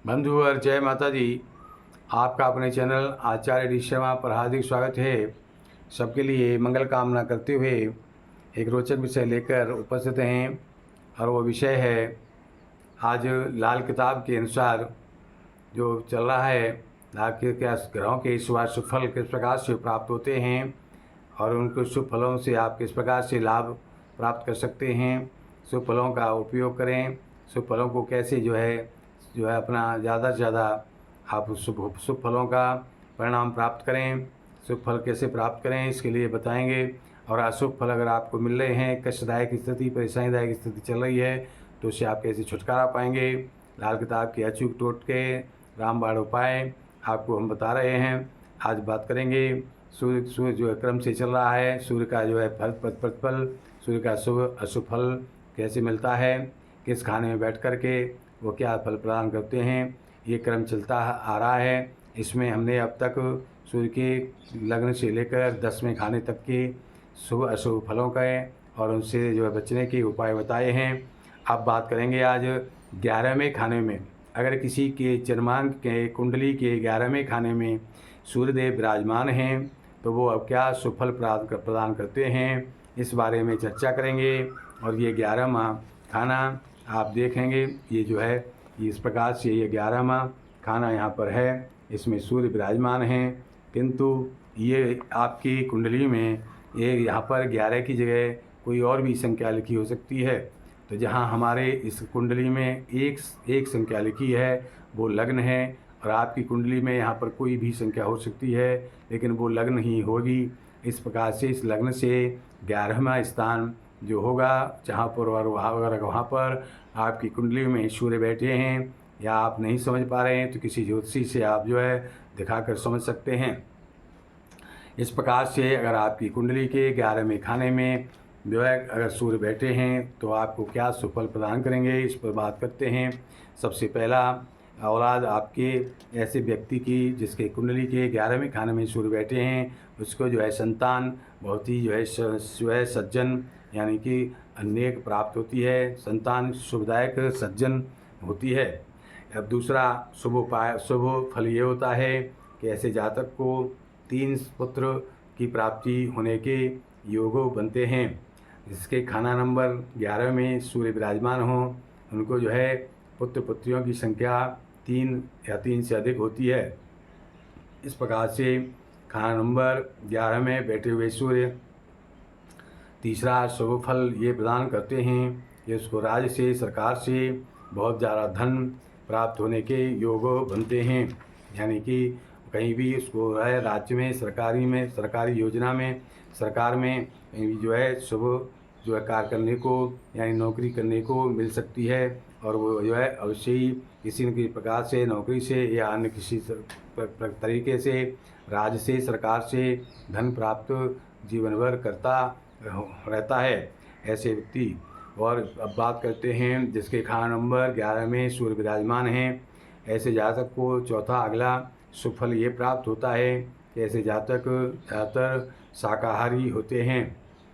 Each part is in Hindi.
बंधु और जय माता दी। आपका अपने चैनल आचार्य डी शर्मा पर हार्दिक स्वागत है। सबके लिए मंगल कामना करते हुए एक रोचक विषय लेकर उपस्थित हैं और वो विषय है आज लाल किताब के अनुसार जो चल रहा है, लाल के क्या ग्रहों के इस बार शुभ फल किस प्रकार से प्राप्त होते हैं और उनको शुभ फलों से आप किस प्रकार से लाभ प्राप्त कर सकते हैं। शुभ फलों का उपयोग करें, शुभ फलों को कैसे जो है अपना ज़्यादा से ज़्यादा आप शुभ शुभ फलों का परिणाम प्राप्त करें। शुभ फल कैसे प्राप्त करें इसके लिए बताएंगे। और अशुभ फल अगर आपको मिल रहे हैं, कष्टदायक स्थिति, परेशानीदायक स्थिति चल रही है, तो उससे आप कैसे छुटकारा पाएंगे। लाल किताब के अचूक टोटके रामबाण उपाय आपको हम बता रहे हैं। आज बात करेंगे सूर्य जो है क्रम से चल रहा है, सूर्य का जो है फल प्रतिफल, सूर्य का शुभ अशुभ फल कैसे मिलता है, किस खाने में बैठ कर के वो क्या फल प्रदान करते हैं, ये क्रम चलता आ रहा है। इसमें हमने अब तक सूर्य के लग्न से लेकर 10वें खाने तक के शुभ अशुभ फलों का और उनसे जो है बचने के उपाय बताए हैं। अब बात करेंगे आज 11वें खाने में। अगर किसी के जन्मांक के कुंडली के 11वें खाने में सूर्यदेव विराजमान हैं तो वो अब क्या शुभ फल प्रदान करते हैं, इस बारे में चर्चा करेंगे। और ये 11वां खाना आप देखेंगे, ये जो है इस प्रकार से ये 11वां खाना यहाँ पर है, इसमें सूर्य विराजमान हैं, किंतु ये आपकी कुंडली में ये यहाँ पर 11 की जगह कोई और भी संख्या लिखी हो सकती है। तो जहाँ हमारे इस कुंडली में एक संख्या लिखी है वो लग्न है, और आपकी कुंडली में यहाँ पर कोई भी संख्या हो सकती है लेकिन वो लग्न ही होगी। इस प्रकार से इस लग्न से 11वां स्थान जो होगा, जहाँ पर वहाँ पर आपकी कुंडली में सूर्य बैठे हैं या आप नहीं समझ पा रहे हैं तो किसी ज्योतिषी से आप जो है दिखाकर समझ सकते हैं। इस प्रकार से अगर आपकी कुंडली के 11वें खाने में जो है अगर सूर्य बैठे हैं तो आपको क्या सुफल प्रदान करेंगे, इस पर बात करते हैं। सबसे पहला औलाद आपके ऐसे व्यक्ति की जिसके कुंडली के 11वें खाने में सूर्य बैठे हैं, उसको जो है संतान बहुत ही जो है सज्जन यानी कि अनेक प्राप्त होती है, संतान शुभदायक सज्जन होती है। अब दूसरा शुभ फल ये होता है कि ऐसे जातक को 3 पुत्र की प्राप्ति होने के योगों बनते हैं। जिसके खाना नंबर 11 में सूर्य विराजमान हो उनको जो है पुत्र पुत्रियों की संख्या 3 या 3 से अधिक होती है। इस प्रकार से खाना नंबर 11 में बैठे हुए सूर्य तीसरा शुभ फल ये प्रदान करते हैं कि उसको राज्य से, सरकार से बहुत ज़्यादा धन प्राप्त होने के योग बनते हैं। यानी कि कहीं भी उसको है राज्य में, सरकारी योजना में, सरकार में कहीं भी जो है शुभ जो है कार्य करने को यानी नौकरी करने को मिल सकती है। और वो जो है अवश्य ही किसी न किसी प्रकार से नौकरी से या अन्य किसी तरीके से राज्य से, सरकार से धन प्राप्त जीवन भर करता रहता है ऐसे व्यक्ति। और अब बात करते हैं जिसके खाना नंबर 11 में सूर्य विराजमान हैं, ऐसे जातक को चौथा अगला शुभ फल ये प्राप्त होता है कि ऐसे जातक ज़्यादातर शाकाहारी होते हैं।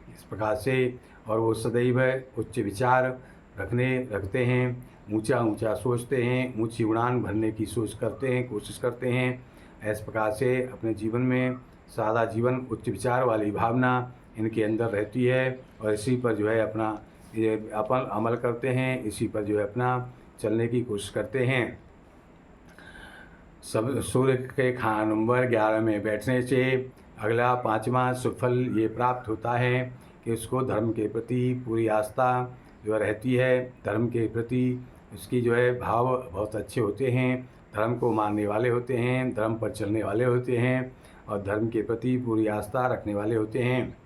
इस प्रकार से और वो सदैव उच्च विचार रखते हैं, ऊंचा सोचते हैं, ऊंची उड़ान भरने की कोशिश करते हैं। इस प्रकार से अपने जीवन में सादा जीवन, उच्च विचार वाली भावना इनके अंदर रहती है और इसी पर जो है अपन अमल करते हैं, इसी पर जो है अपना चलने की कोशिश करते हैं। सब सूर्य के खाना नंबर 11 में बैठने से अगला 5वां शुभ फल ये प्राप्त होता है कि उसको धर्म के प्रति पूरी आस्था जो रहती है, धर्म के प्रति उसकी जो है भाव बहुत अच्छे होते हैं, धर्म को मानने वाले होते हैं, धर्म पर चलने वाले होते हैं और धर्म के प्रति पूरी आस्था रखने वाले होते हैं।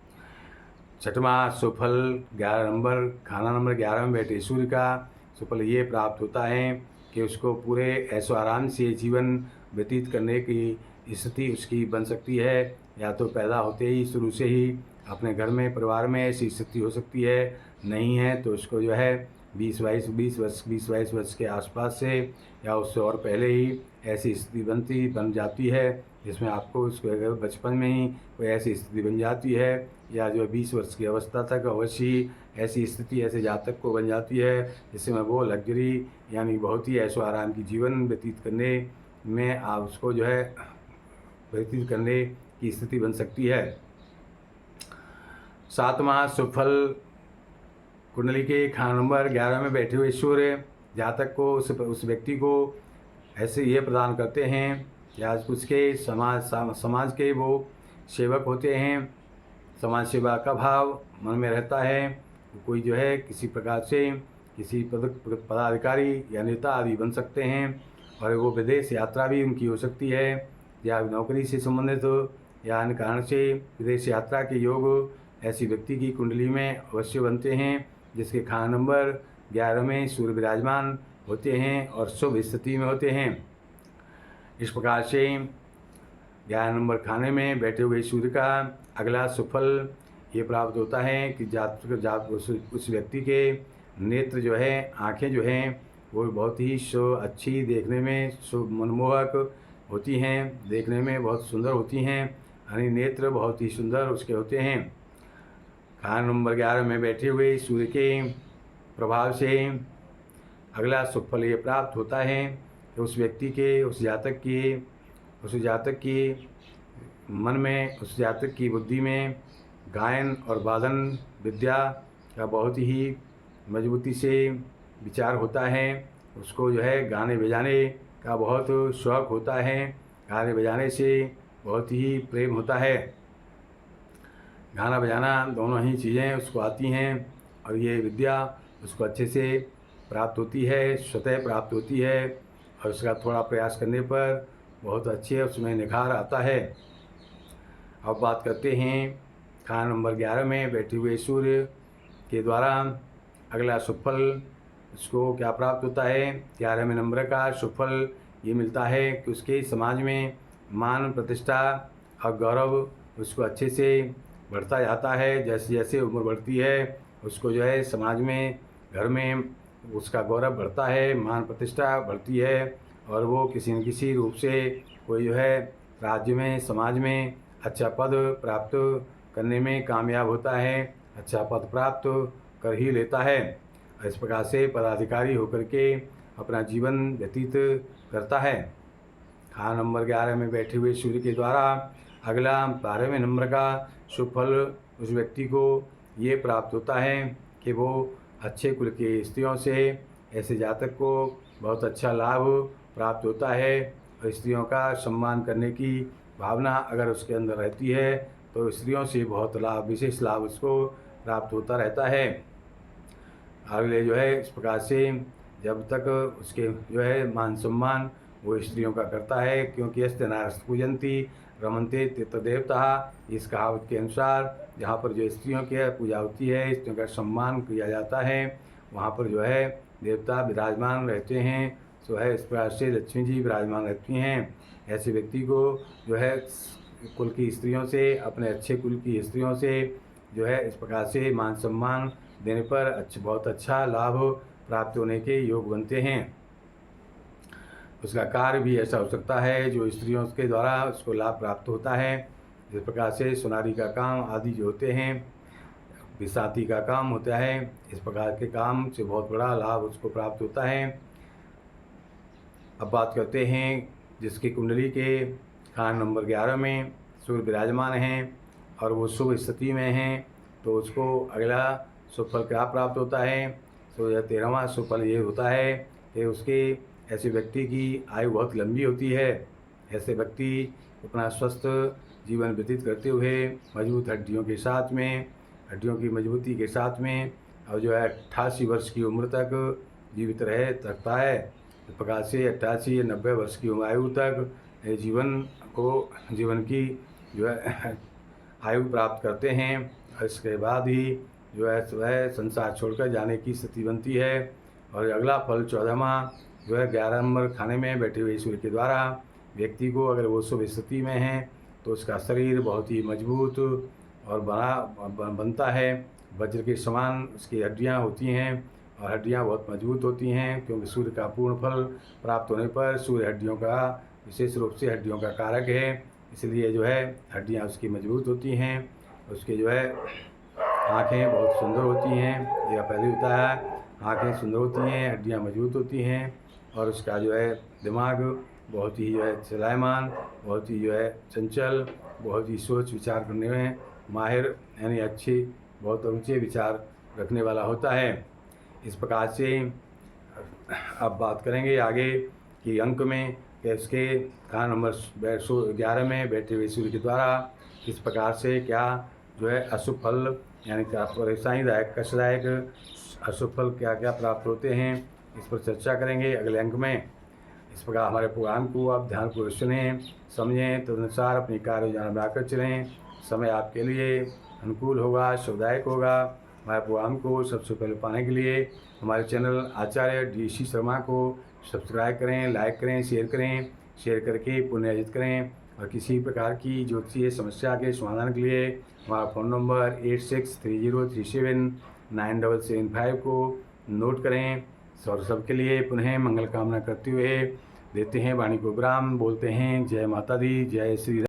छठवां सुफल खाना नंबर 11 में बैठे सूर्य का सुफल ये प्राप्त होता है कि उसको पूरे ऐशो आराम से जीवन व्यतीत करने की स्थिति उसकी बन सकती है। या तो पैदा होते ही शुरू से ही अपने घर में, परिवार में ऐसी स्थिति हो सकती है, नहीं है तो उसको जो है 20-22 वर्ष के आसपास से या उससे और पहले ही ऐसी स्थिति बन जाती है जिसमें आपको उसको अगर बचपन में ही कोई ऐसी स्थिति बन जाती है या जो 20 वर्ष की अवस्था तक अवश्य ही ऐसी स्थिति ऐसे जातक को बन जाती है जिसमें वो लग्जरी यानी बहुत ही ऐशो आराम की जीवन व्यतीत करने में आप उसको जो है व्यतीत करने की स्थिति बन सकती है। 7वां सुफल कुंडली के खाना नंबर 11 में बैठे हुए सूर्य जातक को उस व्यक्ति को ऐसे ये प्रदान करते हैं या उसके समाज के वो सेवक होते हैं। समाज सेवा का भाव मन में रहता है। कोई जो है किसी प्रकार से किसी पदाधिकारी या नेता आदि बन सकते हैं और वो विदेश यात्रा भी उनकी हो सकती है या नौकरी से संबंधित या अन्य कारण से विदेश यात्रा के योग ऐसी व्यक्ति की कुंडली में अवश्य बनते हैं जिसके खाना नंबर 11 में सूर्य विराजमान होते हैं और शुभ स्थिति में होते हैं। इस प्रकार से 11 नंबर खाने में बैठे हुए सूर्य का अगला सुफल ये प्राप्त होता है कि उस व्यक्ति के नेत्र जो है आँखें जो हैं वो बहुत ही अच्छी देखने में मनमोहक होती हैं, देखने में बहुत सुंदर होती हैं, यानी नेत्र बहुत ही सुंदर उसके होते हैं। खाना नंबर 11 में बैठे हुए सूर्य के प्रभाव से अगला सुफल ये प्राप्त होता है कि उस व्यक्ति के उस जातक की मन में उस जातक की बुद्धि में गायन और वादन विद्या का बहुत ही मजबूती से विचार होता है। उसको जो है गाने बजाने का बहुत शौक़ होता है, गाने बजाने से बहुत ही प्रेम होता है। गाना बजाना दोनों ही चीज़ें उसको आती हैं और ये विद्या उसको अच्छे से प्राप्त होती है, स्वतः प्राप्त होती है और उसका थोड़ा प्रयास करने पर बहुत अच्छे उसमें निखार आता है। अब बात करते हैं खाना नंबर 11 में बैठे हुए सूर्य के द्वारा अगला सुफल उसको क्या प्राप्त होता है। 11वें नंबर का सुफल ये मिलता है कि उसके समाज में मान प्रतिष्ठा और गौरव उसको अच्छे से बढ़ता जाता है। जैसे जैसे उम्र बढ़ती है उसको जो है समाज में घर में उसका गौरव बढ़ता है, मान प्रतिष्ठा बढ़ती है और वो किसी न किसी रूप से कोई जो है राज्य में समाज में अच्छा पद प्राप्त करने में कामयाब होता है, अच्छा पद प्राप्त कर ही लेता है। इस प्रकार से पदाधिकारी होकर के अपना जीवन व्यतीत करता है। खाना नंबर 11 में बैठे हुए सूर्य के द्वारा अगला 12वें नंबर का सुफल उस व्यक्ति को ये प्राप्त होता है कि वो अच्छे कुल की स्त्रियों से ऐसे जातक को बहुत अच्छा लाभ प्राप्त होता है और स्त्रियों का सम्मान करने की भावना अगर उसके अंदर रहती है तो स्त्रियों से बहुत लाभ, विशेष लाभ उसको प्राप्त होता रहता है। अगले जो है इस प्रकार से जब तक उसके जो है मान सम्मान वो स्त्रियों का करता है, क्योंकि अस्ते नारस्त पूजंती रमनते तीर्थ देवता, इस कहावत के अनुसार जहाँ पर जो स्त्रियों की पूजा होती है, स्त्रियों का सम्मान किया जाता है, वहाँ पर जो है देवता विराजमान रहते हैं। सो है इस प्रकार से लक्ष्मी जी विराजमान रहती हैं। ऐसे व्यक्ति को जो है कुल की स्त्रियों से, अपने अच्छे कुल की स्त्रियों से जो है इस प्रकार से मान सम्मान देने पर बहुत अच्छा लाभ प्राप्त होने के योग बनते हैं। उसका कार्य भी ऐसा हो सकता है जो स्त्रियों के द्वारा उसको लाभ प्राप्त होता है। जिस प्रकार से सुनारी का काम आदि जो होते हैं, विसाती का काम होता है, इस प्रकार के काम से बहुत बड़ा लाभ उसको प्राप्त होता है। अब बात करते हैं जिसकी कुंडली के खाना नंबर 11 में सूर्य विराजमान हैं और वो शुभ स्थिति में हैं, तो उसको अगला सुफल क्या प्राप्त होता है। तो यह 13वां सुफल ये होता है कि उसके ऐसे व्यक्ति की आयु बहुत लंबी होती है। ऐसे व्यक्ति अपना स्वस्थ जीवन व्यतीत करते हुए मजबूत हड्डियों के साथ में, हड्डियों की मजबूती के साथ में और जो है 88 वर्ष की उम्र तक जीवित रह सकता है। इस प्रकार से 88 या 90 वर्ष की आयु तक जीवन की जो है आयु प्राप्त करते हैं। इसके बाद ही जो है वह संसार छोड़कर जाने की स्थिति बनती है। और अगला फल 14वां जो है 11 नंबर खाने में बैठे हुए सूर्य के द्वारा व्यक्ति को अगर वो शुभ स्थिति में है तो उसका शरीर बहुत ही मजबूत और बनता है। वज्र के समान उसकी हड्डियाँ होती हैं और हड्डियाँ बहुत मजबूत होती हैं, क्योंकि सूर्य का पूर्ण फल प्राप्त होने पर सूर्य हड्डियों का विशेष रूप से हड्डियों का कारक है, इसलिए जो है हड्डियाँ उसकी मजबूत होती हैं। उसके जो है आँखें बहुत सुंदर होती हैं, यह पहले होता है। आँखें सुंदर होती हैं, हड्डियाँ मजबूत होती हैं और उसका जो है दिमाग बहुत ही जो है चलायमान, बहुत ही जो है चंचल, बहुत ही सोच विचार करने में माहिर, यानी अच्छी, बहुत ऊँचे विचार रखने वाला होता है। इस प्रकार से अब बात करेंगे आगे कि अंक में कि इसके खान नंबर 11 में बैठे हुए सूर्य के द्वारा किस प्रकार से क्या जो है अशुभ फल, यानी क्या परेशानीदायक कष्टदायक अशुभ फल क्या क्या प्राप्त होते हैं, इस पर चर्चा करेंगे अगले अंक में। इस प्रकार हमारे प्रोग्राम को आप ध्यानपूर्वक सुनें, समझें, तदनुसार अपनी कार्य योजना बनाकर चलें। समय आपके लिए अनुकूल होगा, शुभदायक होगा। हमारे प्रोग्राम को सबसे पहले पाने के लिए हमारे चैनल आचार्य DC शर्मा को सब्सक्राइब करें, लाइक करें, शेयर करके पुण्य अर्जित करें। और किसी प्रकार की ज्योतिषीय समस्या के समाधान के लिए हमारा फ़ोन नंबर 8630379775 को नोट करें। और सबके लिए पुनः मंगल कामना करते हुए देते हैं वाणी को विराम, बोलते हैं जय माता दी, जय श्री राम।